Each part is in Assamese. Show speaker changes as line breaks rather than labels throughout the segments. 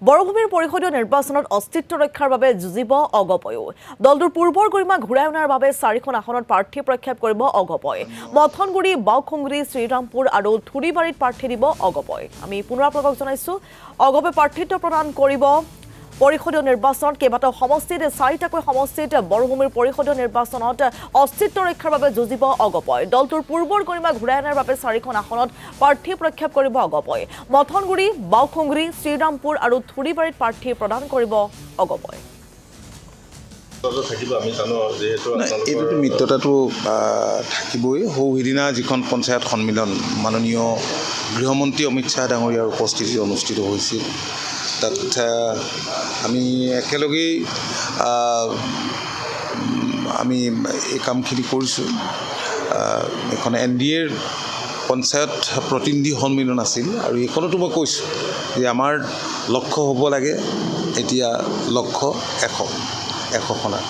বৰভূমিৰ পৰিষদীয় নিৰ্বাচনত অস্তিত্ব ৰক্ষাৰ বাবে যুঁজিব অগপয়ো দলটোৰ পূৰ্বৰ গৰিমা ঘূৰাই অনাৰ বাবে 4খন আসনত প্ৰাৰ্থী প্ৰক্ষেপ কৰিব অগপয় মথনগুৰি বাওখুংগুৰি শ্ৰীৰামপুৰ আৰু থুৰিবাৰীত প্ৰাৰ্থী দিব অগপয় আমি পুনৰ আপোনাক জনাইছো অগপয় প্ৰাৰ্থীত্ব প্ৰদান কৰিব পৰিষদীয় নিৰ্বাচনত কেইবাটাও সমষ্টিত 4টাকৈ সমষ্টিত বৰভূমিৰ পৰিষদীয় নিৰ্বাচনত অস্তিত্ব ৰক্ষাৰ বাবে যুঁজিব অগপয় দলটোৰ পূৰ্বৰ গৰিমা ঘূৰাই অনাৰ বাবে 4খন আসনত প্ৰাৰ্থী প্ৰক্ষেপ কৰিব অগপয় মথনগুৰি বাওখুংগুৰি শ্ৰীৰামপুৰ আৰু থুৰিবাৰীত প্ৰাৰ্থী প্ৰদান কৰিব অগপয়
এইটোতো মিত্ৰতাটো থাকিবই সিদিনা যিখন পঞ্চায়ত সন্মিলন মাননীয় গৃহমন্ত্ৰী অমিত শ্বাহ ডাঙৰীয়াৰ উপস্থিতিত অনুষ্ঠিত হৈছিল তাত আমি একেলগেই আমি এই কামখিনি কৰিছোঁ এখন NDAৰ পঞ্চায়ত প্ৰতিনিধি সন্মিলন আছিল আৰু এইখনতো মই কৈছোঁ যে আমাৰ লক্ষ্য হ'ব লাগে এতিয়া লক্ষ্য 100খনা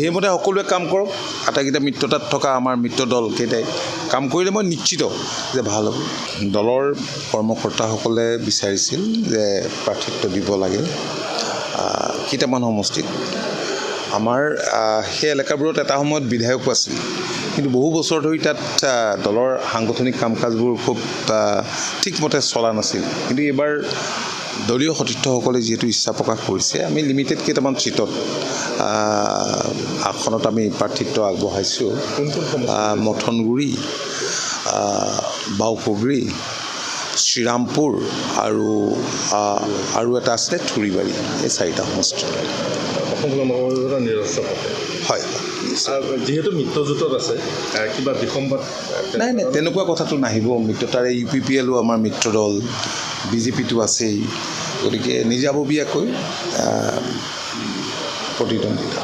সেইমতে সকলোৱে কাম কৰক আটাইকেইটা মিত্ৰতাত থকা আমাৰ মিত্ৰ দলকেইটাই কাম কৰিলে মই নিশ্চিত যে ভাল হ'ব দলৰ কৰ্মকৰ্তাসকলে বিচাৰিছিল যে প্ৰাৰ্থিত্ব দিব লাগে কেইটামান সমষ্টিত আমাৰ সেই এলেকাবোৰত এটা সময়ত বিধায়কো আছিল কিন্তু বহু বছৰ ধৰি তাত দলৰ সাংগঠনিক কাম কাজবোৰ খুব ঠিকমতে চলা নাছিল কিন্তু এইবাৰ দলীয় সতীৰ্থসকলে যেহেতু ইচ্ছা প্ৰকাশ কৰিছে আমি লিমিটেড কেইটামান চিটত আসনত আমি প্ৰাৰ্থিত্ব আগবঢ়াইছোঁ মথনগুৰি বাওখুংগুৰি শ্ৰীৰামপুৰ আৰু এটা আছে থুৰিবাৰী এই 4টা সমষ্টি হয়
যিহেতু মিত্ৰজোঁটত আছে কিবা বিসম্বাদ
নাই তেনেকুৱা কথাটো নাহিব মিত্ৰতাৰে UPPLও আমাৰ মিত্ৰ দল BJPটো আছেই গতিকে নিজাববীয়াকৈ প্ৰতিদ্বন্দ্বিতা